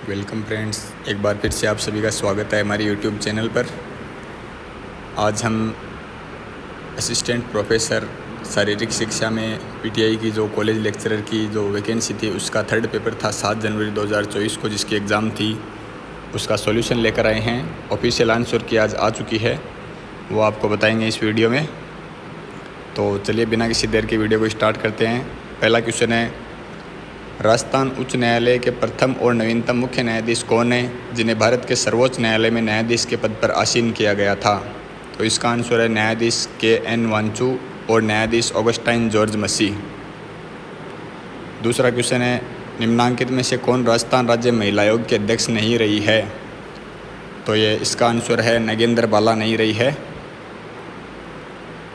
Welcome friends, एक बार फिर से आप सभी का स्वागत है हमारे यूट्यूब चैनल पर। आज हम असिस्टेंट प्रोफेसर शारीरिक शिक्षा में पीटीआई की जो कॉलेज लेक्चरर की जो वैकेंसी थी उसका थर्ड पेपर था 7 जनवरी 2024 को, जिसकी एग्ज़ाम थी, उसका सॉल्यूशन लेकर आए हैं। ऑफिशियल आंसर की आज आ चुकी है, वो आपको बताएंगे इस वीडियो में। तो चलिए बिना किसी देर के वीडियो को स्टार्ट करते हैं। पहला क्वेश्चन है, राजस्थान उच्च न्यायालय के प्रथम और नवीनतम मुख्य न्यायाधीश कौन है जिन्हें भारत के सर्वोच्च न्यायालय में न्यायाधीश के पद पर आसीन किया गया था? तो इसका आंसर है न्यायाधीश के.एन. वांचू और न्यायाधीश ऑगस्टाइन जॉर्ज मसी। दूसरा क्वेश्चन है, निम्नांकित में से कौन राजस्थान राज्य महिला आयोग के अध्यक्ष नहीं रही है? तो ये इसका आंसर है नगेंद्र बाला नहीं रही है।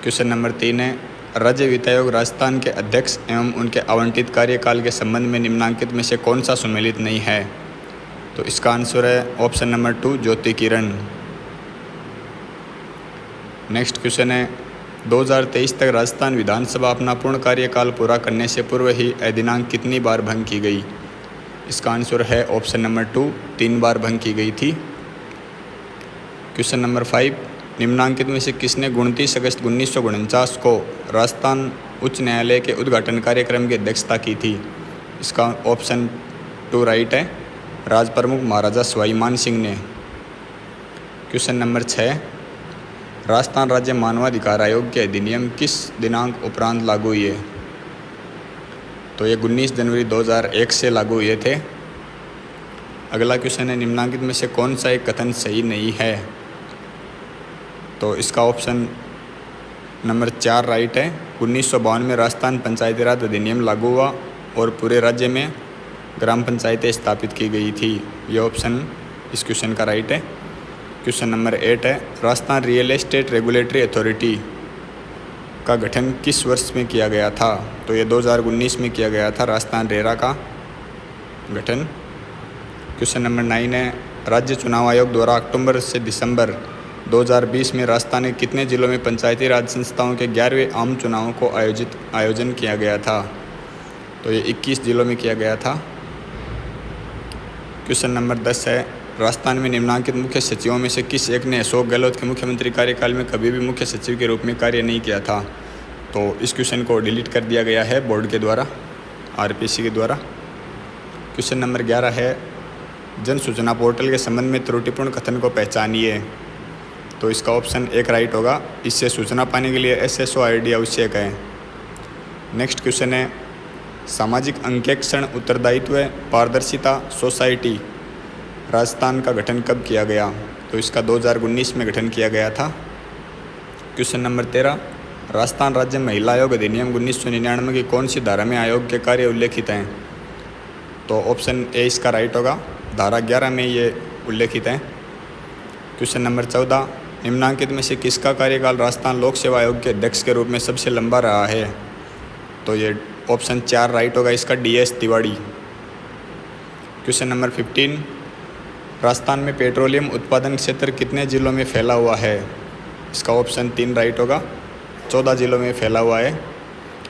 क्वेश्चन नंबर 3 है, राज्य वित्त आयोग राजस्थान के अध्यक्ष एवं उनके आवंटित कार्यकाल के संबंध में निम्नांकित में से कौन सा सम्मिलित नहीं है? तो इसका आंसर है ऑप्शन नंबर 2 ज्योति किरण। नेक्स्ट क्वेश्चन है, 2023 तक राजस्थान विधानसभा अपना पूर्ण कार्यकाल पूरा करने से पूर्व ही अधिनांक कितनी बार भंग की गई? इसका आंसर है ऑप्शन नंबर 2 3 बार भंग की गई थी। क्वेश्चन नंबर 5, निम्नांकित में से किसने 29 अगस्त 1949 को राजस्थान उच्च न्यायालय के उद्घाटन कार्यक्रम की अध्यक्षता की थी? इसका ऑप्शन 2 राइट है, राज प्रमुख महाराजा सवाई मान सिंह ने। क्वेश्चन नंबर 6, राजस्थान राज्य मानवाधिकार आयोग के अधिनियम किस दिनांक उपरांत लागू हुए? तो ये 19 जनवरी 2001 से लागू हुए थे। अगला क्वेश्चन है, निम्नांकित में से कौन सा एक कथन सही नहीं है? तो इसका ऑप्शन नंबर 4 राइट है, 1952 में राजस्थान पंचायती राज अधिनियम लागू हुआ और पूरे राज्य में ग्राम पंचायतें स्थापित की गई थी। यह ऑप्शन इस क्वेश्चन का राइट है। क्वेश्चन नंबर 8 है, Rajasthan real estate regulatory authority का गठन किस वर्ष में किया गया था? तो ये 2019 में किया गया था, राजस्थान रेरा का गठन। क्वेश्चन नंबर 9 है, राज्य चुनाव आयोग द्वारा अक्टूबर से दिसंबर 2020 में राजस्थान के कितने जिलों में पंचायती राज संस्थाओं के 11वें आम चुनावों को आयोजन किया गया था? तो ये 21 जिलों में किया गया था। क्वेश्चन नंबर 10 है, राजस्थान में निम्नांकित मुख्य सचिवों में से किस एक ने अशोक गहलोत के मुख्यमंत्री कार्यकाल में कभी भी मुख्य सचिव के रूप में कार्य नहीं किया था? तो इस क्वेश्चन को डिलीट कर दिया गया है बोर्ड के द्वारा, आरपीसी के द्वारा। क्वेश्चन नंबर 11 है, जन सूचना पोर्टल के संबंध में त्रुटिपूर्ण कथन को पहचानिए। तो इसका ऑप्शन 1 राइट होगा, इससे सूचना पाने के लिए SSO ID आवश्यक है। नेक्स्ट क्वेश्चन है, सामाजिक अंकेक्षण उत्तरदायित्व पारदर्शिता सोसाइटी राजस्थान का गठन कब किया गया? तो इसका 2019 में गठन किया गया था। क्वेश्चन नंबर 13, राजस्थान राज्य महिला आयोग अधिनियम 1999 की कौन सी धारा में आयोग के कार्य उल्लेखित हैं? तो ऑप्शन ए इसका राइट होगा, धारा 11 में ये उल्लेखित हैं। क्वेश्चन नंबर 14, निम्नांकित में से किसका कार्यकाल राजस्थान लोक सेवा आयोग के अध्यक्ष के रूप में सबसे लंबा रहा है? तो ये ऑप्शन 4 राइट होगा, इसका DS Tiwari. Question number 15, Rajasthan में पेट्रोलियम उत्पादन क्षेत्र कितने जिलों में फैला हुआ है? इसका ऑप्शन 3 राइट होगा, 14 जिलों में फैला हुआ है।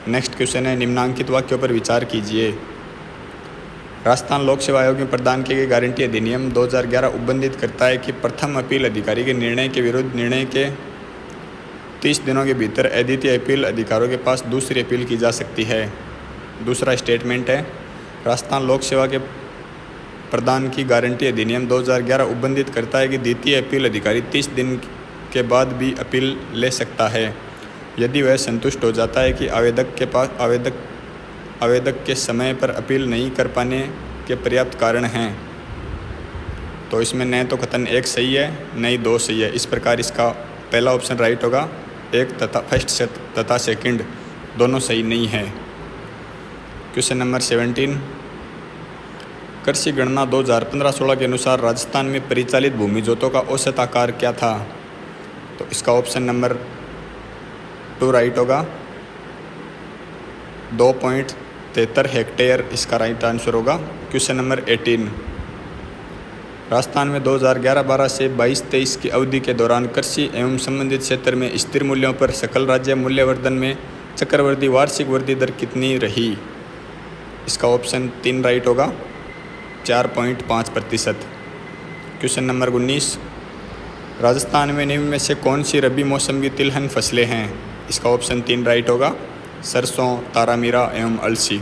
नेक्स्ट क्वेश्चन है, निम्नांकित वाक्यों पर विचार कीजिए। राजस्थान लोक सेवा आयोग में प्रदान की गई गारंटी अधिनियम 2011 उपबंधित करता है कि प्रथम अपील अधिकारी के निर्णय के विरुद्ध निर्णय के 30 दिनों के भीतर अद्वितीय अपील अधिकारियों के पास दूसरी अपील की जा सकती है। दूसरा स्टेटमेंट है, राजस्थान लोक सेवा के प्रदान की गारंटी अधिनियम 2011 उपबंधित करता है कि द्वितीय अपील अधिकारी 30 दिन के बाद भी अपील ले सकता है यदि वह संतुष्ट हो जाता है कि आवेदक के समय पर अपील नहीं कर पाने के पर्याप्त कारण हैं। तो इसमें न तो कथन 1 सही है, न ही 2 सही है। इस प्रकार इसका पहला ऑप्शन राइट होगा, 1 तथा फर्स्ट तथा सेकंड दोनों सही नहीं है। क्वेश्चन नंबर 17, कृषि गणना 2015-16 के अनुसार राजस्थान में परिचालित भूमि जोतों का औसत आकार क्या था? तो इसका ऑप्शन नंबर 2 राइट होगा, 2.73 हेक्टेयर इसका राइट आंसर होगा। क्वेश्चन नंबर 18, राजस्थान में 2011-12 से 22-23 की अवधि के दौरान कृषि एवं संबंधित क्षेत्र में स्थिर मूल्यों पर सकल राज्य मूल्यवर्धन में चक्रवर्ती वार्षिक वृद्धि दर कितनी रही? इसका ऑप्शन 3 राइट होगा, 4.5%। क्वेश्चन नंबर 19, राजस्थान में निम्न में से कौन सी रबी मौसम की तिलहन फसलें हैं? इसका ऑप्शन 3 राइट होगा, सरसों, तारामीरा एवं अलसी।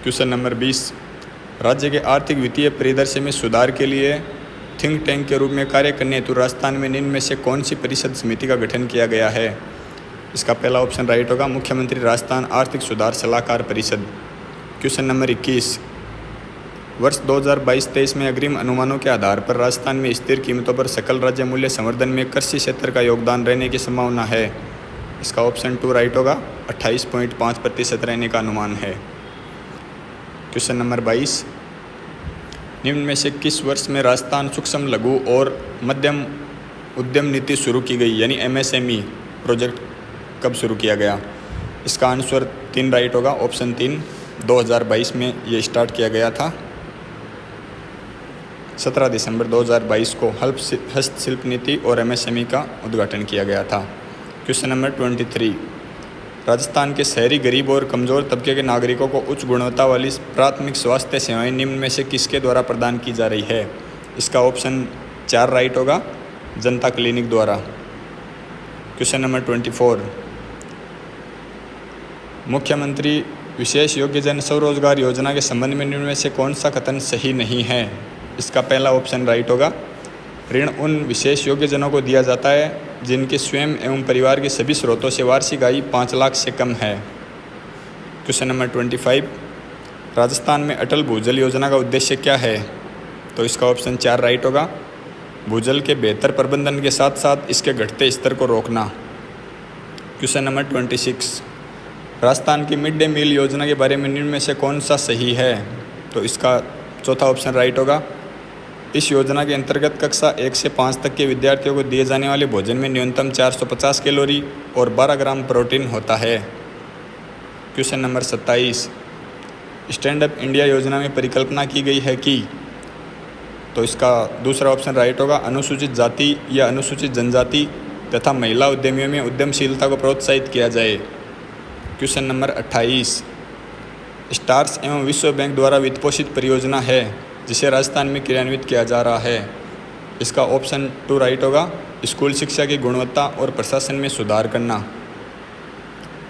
क्वेश्चन नंबर 20, राज्य के आर्थिक वित्तीय परिदृश्य में सुधार के लिए थिंक टैंक के रूप में कार्य करने हेतु राजस्थान में निम्न में से कौन सी परिषद समिति का गठन किया गया है? इसका पहला ऑप्शन राइट होगा, मुख्यमंत्री राजस्थान आर्थिक सुधार सलाहकार परिषद। क्वेश्चन नंबर 21, वर्ष 2022-23 में अग्रिम अनुमानों के आधार पर राजस्थान में स्थिर कीमतों पर सकल राज्य मूल्य संवर्धन में कृषि क्षेत्र का योगदान रहने की संभावना है? इसका ऑप्शन 2 राइट होगा, 28.5% रहने का अनुमान है। क्वेश्चन नंबर 22, निम्न में से किस वर्ष में राजस्थान सूक्ष्म लघु और मध्यम उद्यम नीति शुरू की गई, यानी MSME प्रोजेक्ट कब शुरू किया गया? इसका आंसर 3 राइट होगा, ऑप्शन 3 2022 में ये स्टार्ट किया गया था। 17 दिसंबर 2022 को हस्तशिल्प नीति और MSME का उद्घाटन किया गया था। क्वेश्चन नंबर 23, राजस्थान के शहरी गरीब और कमज़ोर तबके के नागरिकों को उच्च गुणवत्ता वाली प्राथमिक स्वास्थ्य सेवाएं निम्न में से किसके द्वारा प्रदान की जा रही है? इसका ऑप्शन 4 राइट होगा, जनता क्लिनिक द्वारा। क्वेश्चन नंबर 24, मुख्यमंत्री विशेष योग्य जन स्वरोजगार योजना के संबंध में निम्न में से कौन सा कथन सही नहीं है? इसका पहला ऑप्शन राइट होगा, ऋण उन विशेष योग्य जनों को दिया जाता है जिनके स्वयं एवं परिवार के सभी स्रोतों से वार्षिक आय 5 लाख से कम है। क्वेश्चन नंबर 25, राजस्थान में अटल भूजल योजना का उद्देश्य क्या है? तो इसका ऑप्शन 4 राइट होगा, भूजल के बेहतर प्रबंधन के साथ साथ इसके घटते स्तर को रोकना। क्वेश्चन नंबर 26, राजस्थान की मिड डे मील योजना के बारे में निम्न में से कौन सा सही है? तो इसका चौथा ऑप्शन राइट होगा, इस योजना के अंतर्गत कक्षा 1 से 5 तक के विद्यार्थियों को दिए जाने वाले भोजन में न्यूनतम 450 कैलोरी और 12 ग्राम प्रोटीन होता है। Question number 27, stand up India योजना में परिकल्पना की गई है कि? तो इसका दूसरा ऑप्शन राइट होगा, अनुसूचित जाति या अनुसूचित जनजाति तथा महिला उद्यमियों में उद्यमशीलता को प्रोत्साहित किया जाए। क्वेश्चन नंबर 28, स्टार्स एवं विश्व बैंक द्वारा वित्तपोषित परियोजना है जिसे राजस्थान में क्रियान्वित किया जा रहा है। इसका ऑप्शन 2 राइट होगा, स्कूल शिक्षा की गुणवत्ता और प्रशासन में सुधार करना।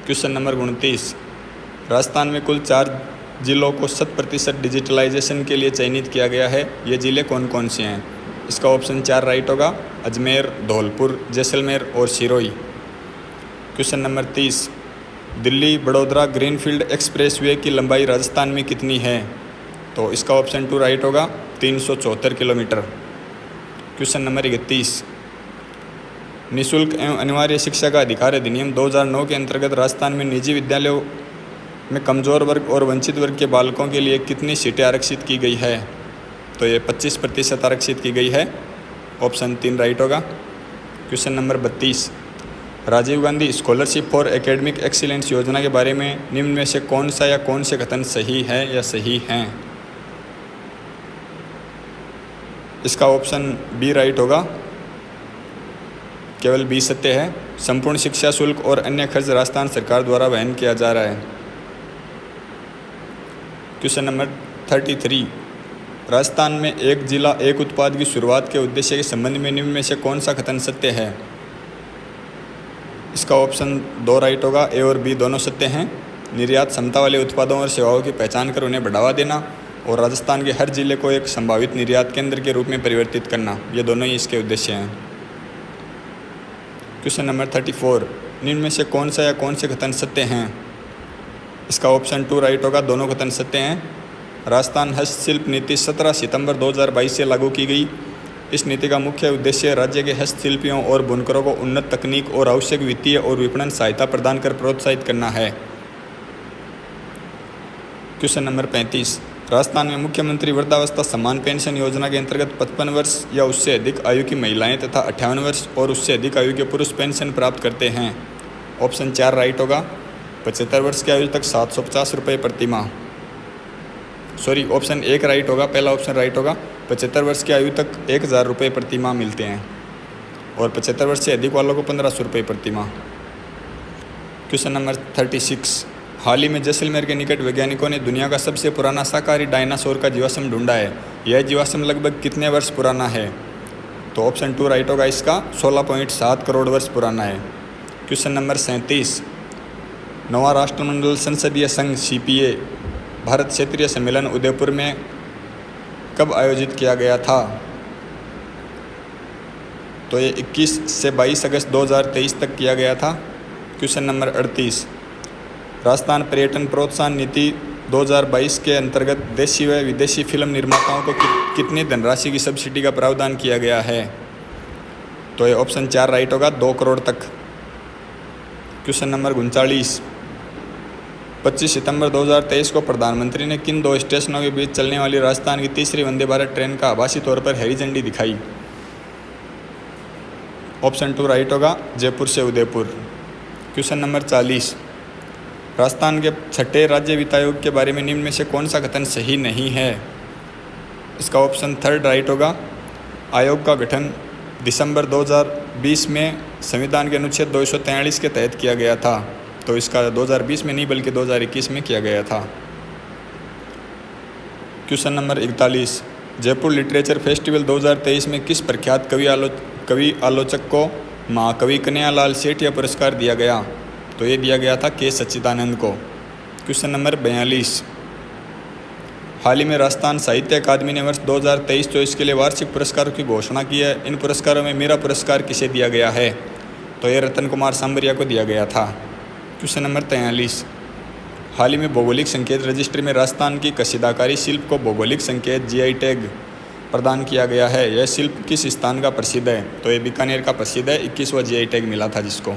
क्वेश्चन नंबर 29, राजस्थान में कुल 4 जिलों को 100% डिजिटलाइजेशन के लिए चयनित किया गया है। ये ज़िले कौन कौन से हैं? इसका ऑप्शन 4 राइट होगा, अजमेर, धौलपुर, जैसलमेर और Sirohi. Question number 30, Delhi Baroda greenfield expressway की लंबाई राजस्थान में कितनी है? तो इसका ऑप्शन 2 राइट होगा, 374 किलोमीटर। क्वेश्चन नंबर 31, निःशुल्क एवं अनिवार्य शिक्षा का अधिकार अधिनियम 2009 के अंतर्गत राजस्थान में निजी विद्यालयों में कमज़ोर वर्ग और वंचित वर्ग के बालकों के लिए कितनी सीटें आरक्षित की गई है? तो ये 25% आरक्षित की गई है, ऑप्शन 3 राइट होगा। Question number 32, Rajiv Gandhi scholarship for academic excellence योजना के बारे में निम्न में से कौन सा या कौन से कथन सही है या सही हैं? इसका ऑप्शन बी राइट होगा, केवल बी सत्य है। संपूर्ण शिक्षा शुल्क और अन्य खर्च राजस्थान सरकार द्वारा वहन किया जा रहा है। क्वेश्चन नंबर 33, राजस्थान में एक जिला एक उत्पाद की शुरुआत के उद्देश्य के संबंध में निम्न में से कौन सा कथन सत्य है? इसका ऑप्शन 2 राइट होगा, ए और बी दोनों सत्य हैं। निर्यात क्षमता वाले उत्पादों और सेवाओं की पहचान कर उन्हें बढ़ावा देना और राजस्थान के हर जिले को एक संभावित निर्यात केंद्र के रूप में परिवर्तित करना, ये दोनों ही इसके उद्देश्य हैं। क्वेश्चन नंबर 34, निम्न में से कौन सा या कौन से कथन सत्य हैं? इसका ऑप्शन 2 राइट होगा, दोनों कथन सत्य हैं। राजस्थान हस्तशिल्प नीति 17 सितंबर 2022 से लागू की गई। इस नीति का मुख्य उद्देश्य राज्य के हस्तशिल्पियों और बुनकरों को उन्नत तकनीक और आवश्यक वित्तीय और विपणन सहायता प्रदान कर प्रोत्साहित करना है। क्वेश्चन नंबर 35, राजस्थान में मुख्यमंत्री वृद्धावस्था सम्मान पेंशन योजना के अंतर्गत 55 वर्ष या उससे अधिक आयु की महिलाएं तथा 58 वर्ष और उससे अधिक आयु के पुरुष पेंशन प्राप्त करते हैं। ऑप्शन 4 राइट होगा, 75 वर्ष की आयु तक 750 रुपये प्रति माह। ऑप्शन 1 राइट होगा, पहला ऑप्शन राइट होगा। 75 वर्ष की आयु तक 1000 रुपये प्रति माह मिलते हैं और 75 वर्ष से अधिक वालों को 1500 रुपये प्रति माह। क्वेश्चन नंबर 36, हाल ही में जैसलमेर के निकट वैज्ञानिकों ने दुनिया का सबसे पुराना शाकाहारी डायनासोर का जीवाश्म ढूंढा है। यह जीवाश्म लगभग कितने वर्ष पुराना है? तो ऑप्शन 2 राइट होगा इसका, 16.7 करोड़ वर्ष पुराना है। क्वेश्चन नंबर 37, नवा राष्ट्रमंडल संसदीय संघ CPA भारत क्षेत्रीय सम्मेलन उदयपुर में कब आयोजित किया गया था? तो ये 21 से 22 अगस्त 2023 तक किया गया था। क्वेश्चन नंबर 38, राजस्थान पर्यटन प्रोत्साहन नीति 2022 के अंतर्गत देशी व विदेशी फिल्म निर्माताओं को कितनी धनराशि की सब्सिडी का प्रावधान किया गया है? तो ये ऑप्शन 4 राइट होगा, 2 करोड़ तक। क्वेश्चन नंबर 39, 25 सितंबर 2023 को प्रधानमंत्री ने किन 2 स्टेशनों के बीच चलने वाली राजस्थान की तीसरी वंदे भारत ट्रेन का आभासी तौर पर हरी झंडी दिखाई? ऑप्शन 2 राइट होगा, जयपुर से उदयपुर। क्वेश्चन नंबर 40, राजस्थान के छठे राज्य वित्त आयोग के बारे में निम्न में से कौन सा कथन सही नहीं है? इसका ऑप्शन 3 राइट होगा, आयोग का गठन दिसंबर 2020 में संविधान के अनुच्छेद 243 के तहत किया गया था। तो इसका 2020 में नहीं बल्कि 2021 में किया गया था। Question number 41, Jaipur literature festival 2023 में किस प्रख्यात कवि आलोचक को महाकवि कन्हैयालाल सेठिया पुरस्कार दिया गया? तो ये दिया गया था के सच्चिदानंद को। क्वेश्चन नंबर 42, हाल ही में राजस्थान साहित्य अकादमी ने वर्ष 2023-24 के लिए वार्षिक पुरस्कारों की घोषणा की है। इन पुरस्कारों में मेरा पुरस्कार किसे दिया गया है? तो ये रतन कुमार सांबरिया को दिया गया था। क्वेश्चन नंबर 43, हाल ही में भौगोलिक संकेत रजिस्ट्री में राजस्थान की कशीदाकारी शिल्प को भौगोलिक संकेत GI टैग प्रदान किया गया है। यह शिल्प किस स्थान का प्रसिद्ध है? तो ये बीकानेर का प्रसिद्ध है, 21वां GI टैग मिला था जिसको।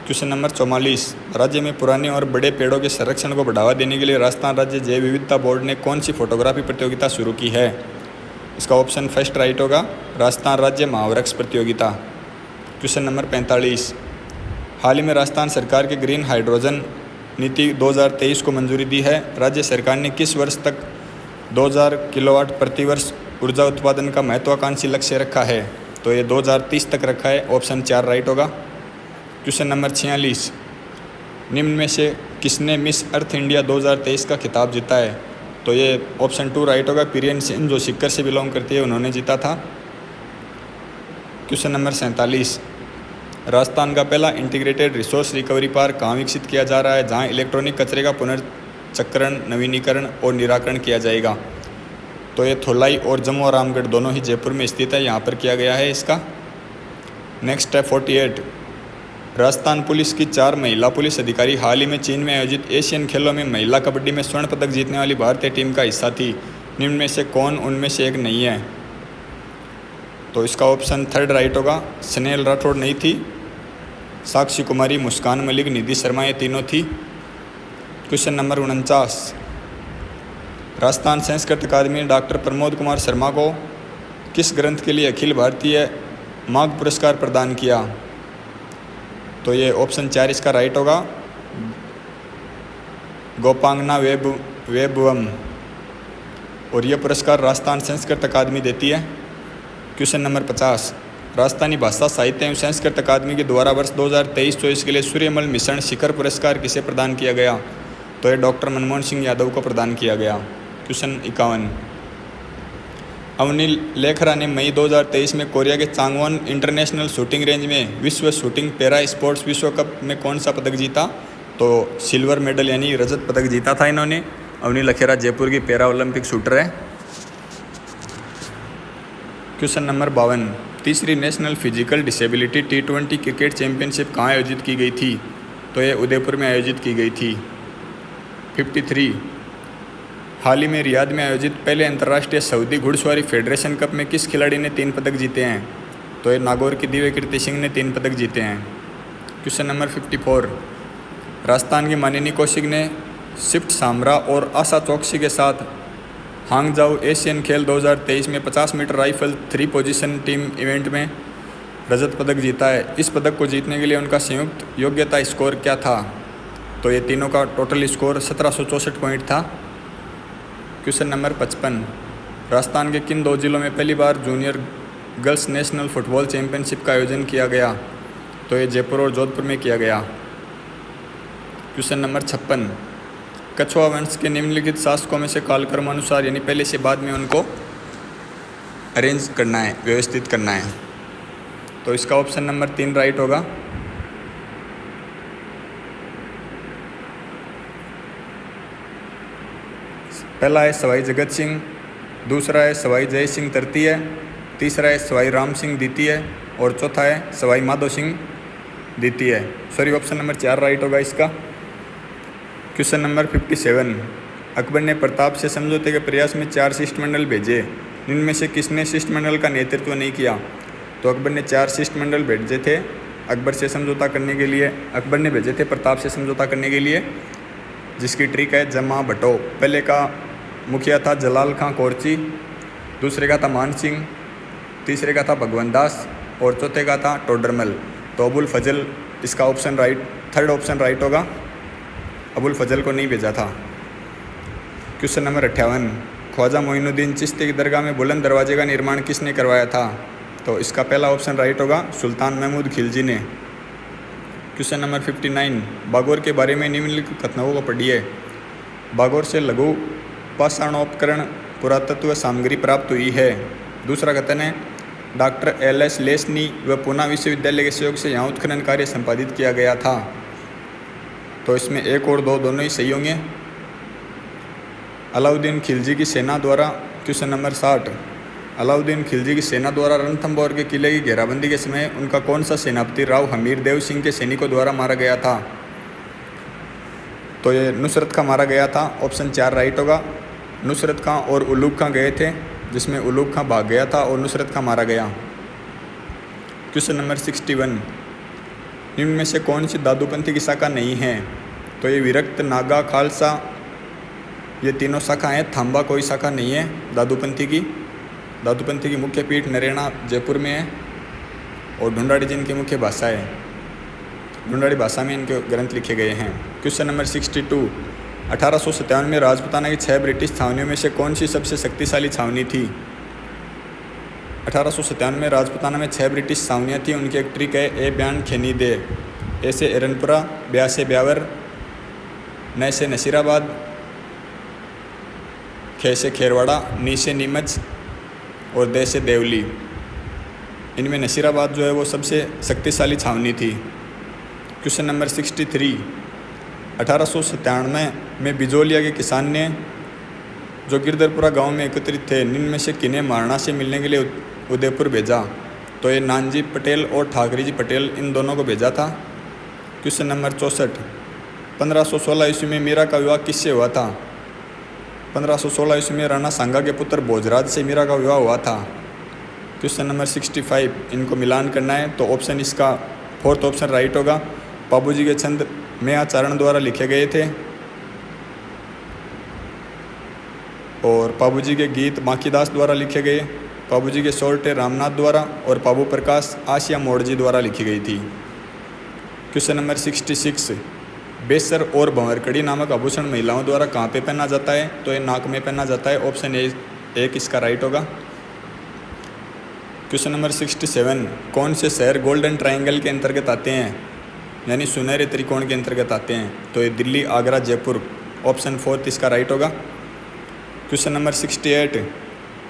क्वेश्चन नंबर 44, राज्य में पुराने और बड़े पेड़ों के संरक्षण को बढ़ावा देने के लिए राजस्थान राज्य जैव विविधता बोर्ड ने कौन सी फोटोग्राफी प्रतियोगिता शुरू की है? इसका ऑप्शन 1 राइट होगा, राजस्थान राज्य महावृक्ष प्रतियोगिता। क्वेश्चन नंबर 45, हाल ही में राजस्थान सरकार के ग्रीन हाइड्रोजन नीति 2023 को मंजूरी दी है। राज्य सरकार ने किस वर्ष तक 2000 किलोवाट प्रति वर्ष ऊर्जा उत्पादन का महत्वाकांक्षी लक्ष्य रखा है? तो ये 2030 तक रखा है, ऑप्शन 4 राइट होगा। क्वेश्चन नंबर 46, निम्न में से किसने मिस अर्थ इंडिया 2023 का खिताब जीता है? तो ये ऑप्शन 2 राइट होगा, प्रियन सिंह जो सीकर से बिलोंग करती है, उन्होंने जीता था। क्वेश्चन नंबर 47, राजस्थान का पहला इंटीग्रेटेड रिसोर्स रिकवरी पार्क कहाँ विकसित किया जा रहा है जहाँ इलेक्ट्रॉनिक कचरे का पुनर्चक्रण, नवीनीकरण और निराकरण किया जाएगा? तो ये थोलाई और जम्मू और रामगढ़ दोनों ही जयपुर में स्थित है, यहाँ पर किया गया है इसका। नेक्स्ट है 48, राजस्थान पुलिस की 4 महिला पुलिस अधिकारी हाल ही में चीन में आयोजित एशियन खेलों में महिला कबड्डी में स्वर्ण पदक जीतने वाली भारतीय टीम का हिस्सा थी। निम्न में से कौन उनमें से एक नहीं है? तो इसका ऑप्शन 3 राइट होगा, स्नेहल राठौड़ नहीं थी, साक्षी कुमारी, मुस्कान मलिक, निधि शर्मा, ये तीनों थी। क्वेश्चन नंबर 49, राजस्थान संस्कृत अकादमी ने डॉक्टर प्रमोद कुमार शर्मा को किस ग्रंथ के लिए अखिल भारतीय माघ पुरस्कार प्रदान किया? तो ये ऑप्शन 4 इसका राइट होगा, गोपांगना वैभवम, और यह पुरस्कार राजस्थान संस्कृत अकादमी देती है। क्वेश्चन नंबर 50, राजस्थानी भाषा साहित्य एवं संस्कृत अकादमी के द्वारा वर्ष 2023-24 के लिए सूर्यमल मिशन शिखर पुरस्कार किसे प्रदान किया गया? तो ये डॉक्टर मनमोहन सिंह यादव को प्रदान किया गया। क्वेश्चन 51, अवनी लेखरा ने मई 2023 में कोरिया के चांगवोन इंटरनेशनल शूटिंग रेंज में विश्व शूटिंग पैरा स्पोर्ट्स विश्व कप में कौन सा पदक जीता? तो सिल्वर मेडल यानी रजत पदक जीता था इन्होंने। अवनी लखेरा जयपुर की पैरा ओलंपिक शूटर है। क्वेश्चन नंबर 52, तीसरी national physical disability T20 cricket championship कहाँ आयोजित की गई थी? तो ये उदयपुर में आयोजित की गई थी। 53, हाल ही में रियाद में आयोजित पहले अंतर्राष्ट्रीय सऊदी घुड़सवारी फेडरेशन कप में किस खिलाड़ी ने 3 पदक जीते हैं? तो ये नागौर की दिव्य कीर्ति सिंह ने 3 पदक जीते हैं। क्वेश्चन नंबर 54, राजस्थान की मानिनी कौशिक ने शिफ्ट सामरा और आशा चौकसी के साथ हांगजाओ एशियन खेल 2023 में 50 metre rifle 3 position team event में रजत पदक जीता है। इस पदक को जीतने के लिए उनका संयुक्त योग्यता स्कोर क्या था? तो ये तीनों का टोटल स्कोर 1764 पॉइंट था। क्वेश्चन नंबर 55, राजस्थान के किन 2 जिलों में पहली बार junior girls national football championship का आयोजन किया गया? तो ये जयपुर और जोधपुर में किया गया। क्वेश्चन नंबर 56, कछुआ वंश के निम्नलिखित शासकों में से कालक्रमानुसार यानी पहले से बाद में उनको अरेंज करना है, व्यवस्थित करना है। तो इसका ऑप्शन नंबर 3 राइट होगा। पहला है सवाई जगत सिंह, दूसरा है सवाई जय सिंह तृतीय, तीसरा है सवाई राम सिंह द्वितीय और चौथा है सवाई माधो सिंह द्वितीय। सॉरी, ऑप्शन नंबर 4 राइट होगा इसका। क्वेश्चन नंबर 57, अकबर ने प्रताप से समझौते के प्रयास में 4 शिष्टमंडल भेजे, इनमें से किसने शिष्टमंडल का नेतृत्व नहीं किया? तो अकबर ने 4 शिष्टमंडल भेजे थे अकबर से समझौता करने के लिए, अकबर ने भेजे थे प्रताप से समझौता करने के लिए, जिसकी ट्रिक है जमा भट्टो। पहले का मुखिया था जलाल खां कोरची, दूसरे का था मान सिंह, तीसरे का था भगवंत दास और चौथे का था टोडरमल। तो अबुल फजल इसका option right, third option right होगा। अबुल फजल को नहीं भेजा था। क्वेश्चन नंबर 58, ख्वाजा मोइनुद्दीन चिश्ती की दरगाह में बुलंद दरवाजे का निर्माण किसने करवाया था? तो इसका पहला ऑप्शन राइट होगा, सुल्तान महमूद खिलजी ने। क्वेश्चन नंबर 59, बागौर के बारे में निम्नलिखित कथनों को पढ़िए। बागौर से लघु पाषाणोपकरण पुरातत्व सामग्री प्राप्त हुई है। दूसरा कथन है डॉक्टर LS लेसनी व पूना विश्वविद्यालय के सहयोग से यहाँ उत्खनन कार्य संपादित किया गया था। तो इसमें 1 और 2 दोनों ही सही होंगे। अलाउद्दीन खिलजी की सेना द्वारा, क्वेश्चन नंबर 60, अलाउद्दीन खिलजी की सेना द्वारा रणथंभौर के किले की घेराबंदी के समय उनका कौन सा सेनापति राव हमीर देव सिंह के सैनिकों द्वारा मारा गया था? तो ये नुसरत खां मारा गया था। ऑप्शन 4 राइट होगा। नुसरत खां और उलूग खां गए थे, जिसमें उलूग खां भाग गया था और नुसरत खां मारा गया। क्वेश्चन नंबर 61, निम्न में से कौन सी दादूपंथी की शाखा नहीं है? तो ये विरक्त, नागा, खालसा, ये तीनों शाखा हैं। थांबा कोई शाखा नहीं है दादूपंथी की। दादूपंथी की मुख्य पीठ नरेना जयपुर में है और ढूंढाड़ी जिनकी मुख्य भाषा है। ढूंढाड़ी भाषा में इनके ग्रंथ लिखे गए हैं। क्वेश्चन नंबर 62, 1857 में राजपुताना की 6 ब्रिटिश छावनियों में से कौन सी सबसे शक्तिशाली छावनी थी? 1857 में राजपुताना में 6 ब्रिटिश छावनियाँ थी। उनकी एक ट्रिक है ए बयान खेनी दे, ए से एरनपुरा, ब्या से ब्यावर, न से नसीराबाद, खे से खेरवाड़ा, नी से नीमच और दे से देवली। इनमें नसीराबाद जो है वो सबसे शक्तिशाली छावनी थी। क्वेश्चन नंबर 63, 1897 में बिजोलिया के किसान ने जो गिरधरपुरा गांव में एकत्रित थे, इनमें से किन्हें महाराणा से मिलने के लिए उदयपुर भेजा? तो ये नानजी पटेल और ठाकरे जी पटेल, इन दोनों को भेजा था। क्वेश्चन नंबर 64, 1516 ईस्वी में मीरा का विवाह किससे हुआ था? 1516 ईस्वी में राणा सांगा के पुत्र भोजराज से मीरा का विवाह हुआ था। क्वेश्चन नंबर 65, इनको मिलान करना है तो ऑप्शन इसका 4th ऑप्शन राइट होगा। बाबूजी के छंद मेयाचारण द्वारा लिखे गए थे और बाबूजी के गीत बांकीदास द्वारा लिखे गए। बाबूजी के सोरठे रामनाथ द्वारा और बाबू प्रकाश आसिया मोड़जी द्वारा लिखी गई थी। क्वेश्चन नंबर 66, बेसर और भंवरकड़ी नामक आभूषण महिलाओं द्वारा कहाँ पे पहना जाता है? तो ये नाक में पहना जाता है। ऑप्शन 1 इसका राइट होगा। क्वेश्चन नंबर 67, कौन से शहर गोल्डन ट्रायंगल के अंतर्गत आते हैं, यानी सुनहरे त्रिकोण के अंतर्गत आते हैं? तो ये दिल्ली, आगरा, जयपुर। ऑप्शन 4 इसका राइट होगा। क्वेश्चन नंबर 68,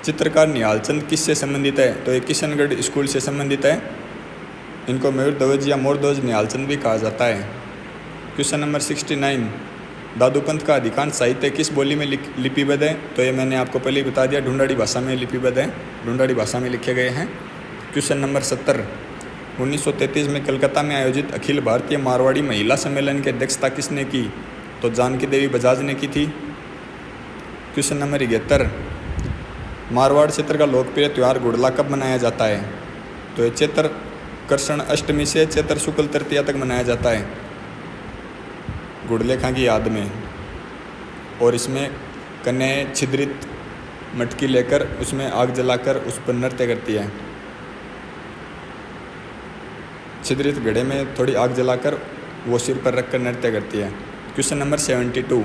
चित्रकार निहाल चंद किससे संबंधित है? तो ये किशनगढ़ स्कूल से संबंधित है। इनको मयूर ध्वज या मोर ध्वज निहाल चंद भी कहा जाता है। क्वेश्चन नंबर 69, दादूपंथ का अधिकांश साहित्य किस बोली में लिपिबद्ध है? तो ये मैंने आपको पहले ही बता दिया, ढूंढाड़ी भाषा में लिपिबद्ध है, ढूंढाड़ी भाषा में लिखे गए हैं। क्वेश्चन नंबर 70, 1933 में कलकत्ता में आयोजित अखिल भारतीय मारवाड़ी महिला सम्मेलन की अध्यक्षता किसने की? तो जानकी देवी बजाज ने की थी। क्वेश्चन नंबर 71, मारवाड़ क्षेत्र का लोकप्रिय त्यौहार गुड़ला कब मनाया जाता है? तो ये चैत्र कृष्ण अष्टमी से चैत्र शुक्ल तृतीया तक मनाया जाता है गुड़लेखा की याद में। और इसमें कन्याएं छिद्रित मटकी लेकर उसमें आग जलाकर उस पर नृत्य करती है। छिद्रित घड़े में थोड़ी आग जलाकर वो सिर पर रखकर नृत्य करती है। क्वेश्चन नंबर 72,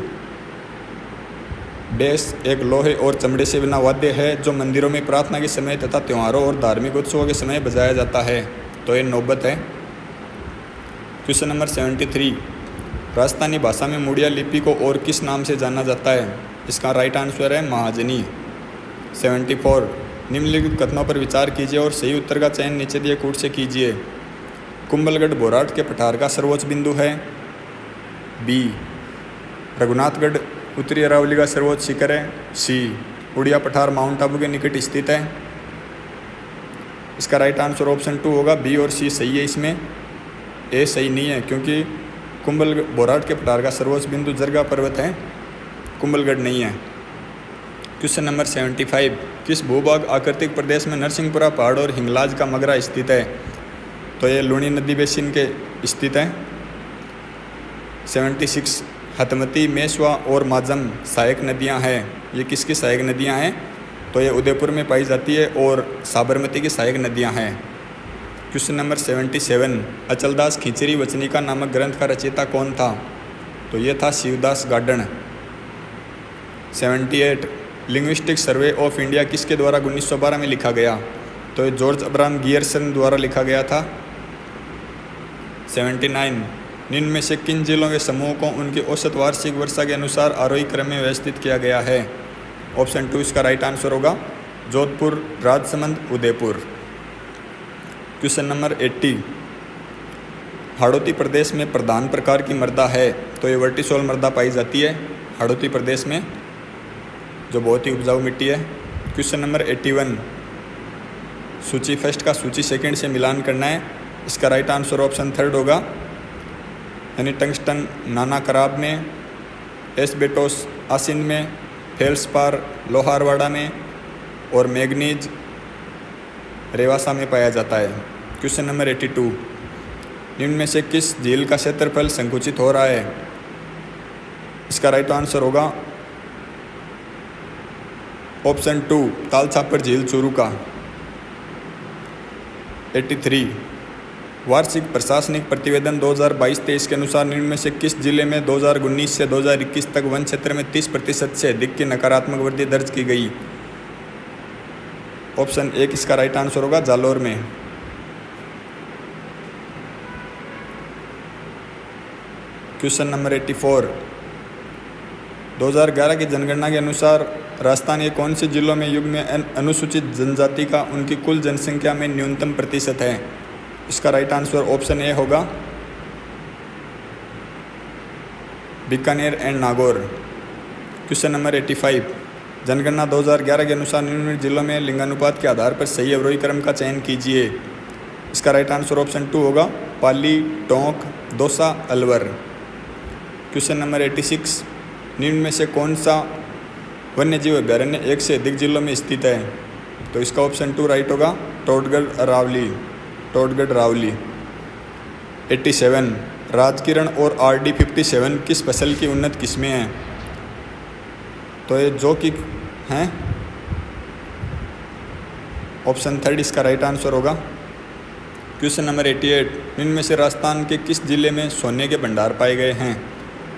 डैश एक लोहे और चमड़े से बना वाद्य है जो मंदिरों में प्रार्थना के समय तथा त्योहारों और धार्मिक उत्सवों के समय बजाया जाता है? तो ये नौबत है। क्वेश्चन नंबर 73, राजस्थानी भाषा में मुड़िया लिपि को और किस नाम से जाना जाता है? इसका राइट आंसर है महाजनी। 74 निम्नलिखित कथनों पर विचार कीजिए और सही उत्तर का चयन नीचे दिए कूट से कीजिए। कुंभलगढ़ बोराट के पठार का सर्वोच्च बिंदु है। बी। रघुनाथगढ़ उत्तरी अरावली का सर्वोच्च शिखर है। सी। उड़िया पठार माउंट आबू के निकट स्थित है। इसका राइट आंसर ऑप्शन 2 होगा। बी और सी सही है। इसमें ए सही नहीं है, क्योंकि कुंभलगढ़ बोराट के पठार का सर्वोच्च बिंदु जरगा पर्वत है, कुंभलगढ़ नहीं है। क्वेश्चन नंबर 75 किस भूभाग आकृतिक प्रदेश में नरसिंहपुरा पहाड़ और हिंगलाज का मगरा स्थित है? तो ये लूणी नदी बेसिन के स्थित है। 76 हतमती, मेसवा और माजम सहायक नदियां हैं। ये किसकी सहायक नदियां हैं? तो ये उदयपुर में पाई जाती है और साबरमती की सहायक नदियां हैं। क्वेश्चन नंबर 77 अचलदास खिचरी वचनिका नामक ग्रंथ का रचयिता कौन था? तो ये था Shivdas garden. 78 linguistic survey of India किसके द्वारा 1912 में लिखा गया? तो ये जॉर्ज अब्राहम गियर्सन द्वारा लिखा गया था। 79 निम्न में से किन जिलों के समूह को उनकी औसत वार्षिक वर्षा के अनुसार आरोही क्रम में व्यवस्थित किया गया है? ऑप्शन 2 इसका राइट आंसर होगा। जोधपुर, राजसमंद, उदयपुर। क्वेश्चन नंबर 80 हाड़ौती प्रदेश में प्रधान प्रकार की मृदा है? तो ये वर्टिसोल मृदा पाई जाती है हाड़ौती प्रदेश में, जो बहुत ही उपजाऊ मिट्टी है। क्वेश्चन नंबर 81 सूची फर्स्ट का सूची सेकंड से मिलान करना है। इसका राइट आंसर ऑप्शन 3 होगा, यानी टंगस्टन नाना कराब में, एस्बेटोस आसिन में, फेल्सपार लोहारवाड़ा में और मैग्नीज रेवासा में पाया जाता है। क्वेश्चन नंबर 82 निम्न में से किस झील का क्षेत्रफल संकुचित हो रहा है? इसका राइट आंसर होगा ऑप्शन 2 ताल छापर झील चूरू का। 83 वार्षिक प्रशासनिक प्रतिवेदन 2022-23 के अनुसार निम्न में से किस जिले में 2019 से 2021 तक वन क्षेत्र में 30% से अधिक की नकारात्मक वृद्धि दर्ज की गई? ऑप्शन 1 इसका राइट आंसर होगा, जालौर में। क्वेश्चन नंबर 84 2011 की जनगणना के अनुसार राजस्थान के कौन से जिलों में युग में अनुसूचित जनजाति का उनकी कुल जनसंख्या में न्यूनतम प्रतिशत है? इसका राइट आंसर ऑप्शन ए होगा, Bikaner and Nagaur. Question number 85 जनगणना 2011 के अनुसार निम्नलिखित जिलों में लिंगानुपात के आधार पर सही अवरोही क्रम का चयन कीजिए। इसका राइट आंसर ऑप्शन 2 होगा, पाली, टोंक, दौसा, अलवर। क्वेश्चन नंबर 86 निम्न में से कौन सा वन्यजीव अभ्यारण्य एक से अधिक जिलों में स्थित है? तो इसका ऑप्शन 2 राइट होगा, टोडगढ़ रावली। 87 राजकिरण और RD 57 किस फसल की उन्नत किस्में हैं? तो ये जो कि हैं ऑप्शन 3 इसका राइट आंसर होगा। क्वेश्चन नंबर 88 निम्न में से राजस्थान के किस जिले में सोने के भंडार पाए गए हैं?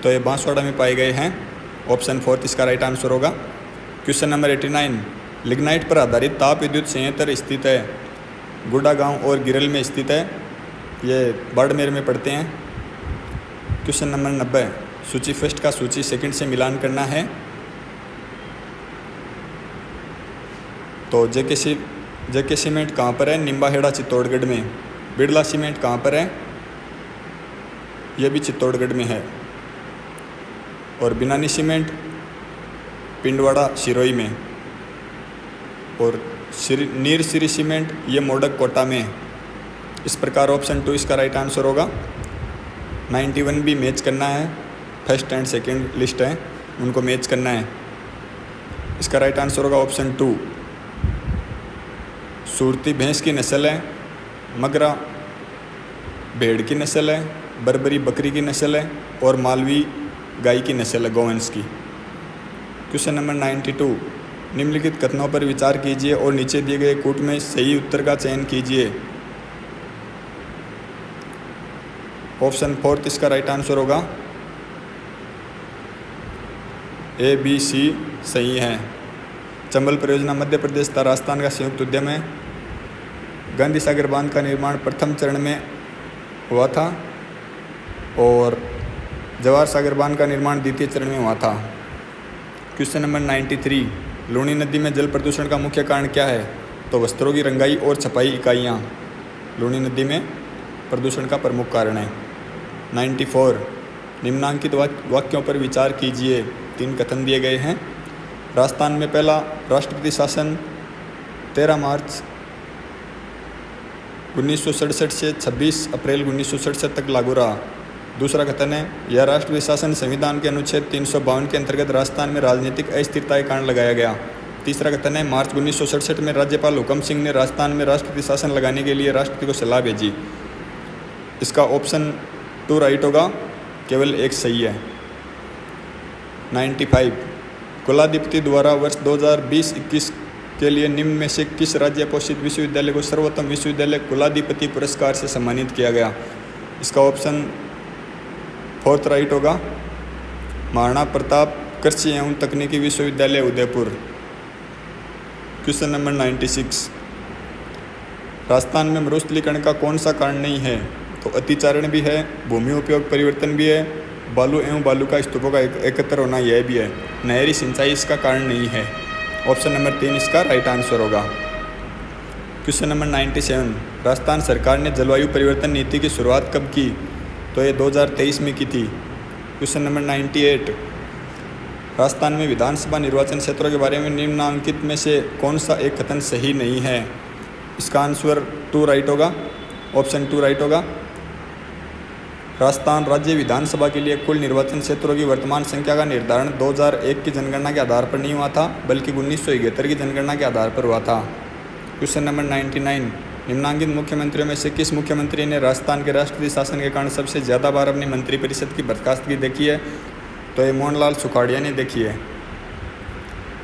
तो ये बांसवाड़ा में पाए गए हैं। ऑप्शन 4 इसका राइट आंसर होगा। क्वेश्चन नंबर 89 लिग्नाइट पर आधारित ताप विद्युत संयंत्र स्थित है? गुड़ा गांव और गिरल में स्थित है, ये बाड़मेर में पड़ते हैं। क्वेश्चन नंबर 90 सूची फर्स्ट का सूची सेकंड से मिलान करना है। तो जेके सीमेंट कहाँ पर है? निम्बाहेड़ा चित्तौड़गढ़ में। बिरला सीमेंट कहाँ पर है? ये भी चित्तौड़गढ़ में है। और बिनानी सीमेंट पिंडवाड़ा सिरोही में। और नीर श्री सीमेंट ये मोडक कोटा में। इस प्रकार ऑप्शन 2 इसका राइट आंसर होगा। 91 भी मैच करना है, फर्स्ट एंड सेकंड लिस्ट है, उनको मैच करना है। इसका राइट आंसर होगा ऑप्शन 2। सूरती भैंस की नस्ल है, मगरा भेड़ की नस्ल है, बरबरी बकरी की नस्ल है और मालवी गाय की नस्ल है गोवंश की। क्वेश्चन नंबर 92 निम्नलिखित कथनों पर विचार कीजिए और नीचे दिए गए कूट में सही उत्तर का चयन कीजिए। ऑप्शन 4 इसका राइट आंसर होगा, A, B, C सही है। चंबल परियोजना मध्य प्रदेश तथा राजस्थान का संयुक्त उद्यम है। गांधी सागर बांध का निर्माण प्रथम चरण में हुआ था और जवाहर सागर बांध का निर्माण द्वितीय चरण में हुआ था। क्वेश्चन नंबर 93, लूनी नदी में जल प्रदूषण का मुख्य कारण क्या है? तो वस्त्रों की रंगाई और छपाई इकाइयाँ लूनी नदी में प्रदूषण का प्रमुख कारण है। 94, निम्नांकित वाक्यों पर विचार कीजिए। 3 कथन दिए गए हैं। राजस्थान में पहला राष्ट्रपति शासन 13 मार्च 1967 से 26 अप्रैल 1967 तक लागू रहा। दूसरा कथन है, यह राष्ट्रपति शासन संविधान के अनुच्छेद 352 के अंतर्गत राजस्थान में राजनीतिक अस्थिरता के कारण लगाया गया। तीसरा कथन है, मार्च 1967 में राज्यपाल हुकम सिंह ने राजस्थान में राष्ट्रपति शासन लगाने के लिए राष्ट्रपति को सलाह भेजी। इसका ऑप्शन 2 राइट होगा, केवल एक सही है। 95, कुलाधिपति द्वारा वर्ष 2020-21 के लिए निम्न में से किस राज्य पोषित विश्वविद्यालय को सर्वोत्तम विश्वविद्यालय कुलाधिपति पुरस्कार से सम्मानित किया गया? इसका ऑप्शन 4 राइट होगा, महाराणा प्रताप कृषि एवं तकनीकी विश्वविद्यालय उदयपुर। क्वेश्चन नंबर 96, राजस्थान में मरुस्थलीकरण का कौन सा कारण नहीं है? तो अतिचारण भी है, भूमि उपयोग परिवर्तन भी है, बालू एवं बालू का स्तूपों का एकत्र होना यह भी है। नहरी सिंचाई इसका कारण नहीं है। ऑप्शन नंबर 3 इसका राइट आंसर होगा। क्वेश्चन नंबर 97, राजस्थान सरकार ने जलवायु परिवर्तन नीति की शुरुआत कब की? तो ये 2023 में की थी। क्वेश्चन नंबर 98, राजस्थान में विधानसभा निर्वाचन क्षेत्रों के बारे में निम्नांकित में से कौन सा एक कथन सही नहीं है? इसका आंसर 2 राइट होगा, ऑप्शन 2 राइट होगा। राजस्थान राज्य विधानसभा के लिए कुल निर्वाचन क्षेत्रों की वर्तमान संख्या का निर्धारण 2001 की जनगणना के आधार पर नहीं हुआ था, बल्कि 1971 की जनगणना के आधार पर हुआ था। क्वेश्चन नंबर 99, निम्नांकित मुख्यमंत्रियों में से किस मुख्यमंत्री ने राजस्थान के राष्ट्रपति शासन के कारण सबसे ज़्यादा बार अपनी मंत्रिपरिषद की बर्खास्तगी देखी है? तो ये मोहनलाल सुखाड़िया ने देखी है।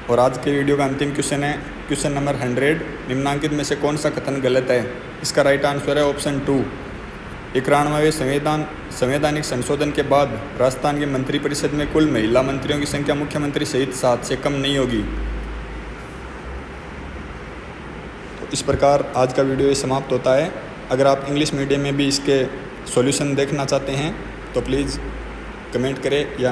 और आज के वीडियो का अंतिम क्वेश्चन है क्वेश्चन नंबर 100, निम्नांकित में से कौन सा कथन गलत है? इसका राइट आंसर है ऑप्शन 2। 91वें संवैधानिक संशोधन के बाद राजस्थान के मंत्रिपरिषद में कुल महिला मंत्रियों की संख्या मुख्यमंत्री सहित 7 से कम नहीं होगी। तो इस प्रकार आज का वीडियो ये समाप्त होता है। अगर आप इंग्लिश मीडियम में भी इसके सॉल्यूशन देखना चाहते हैं तो प्लीज़ कमेंट करें या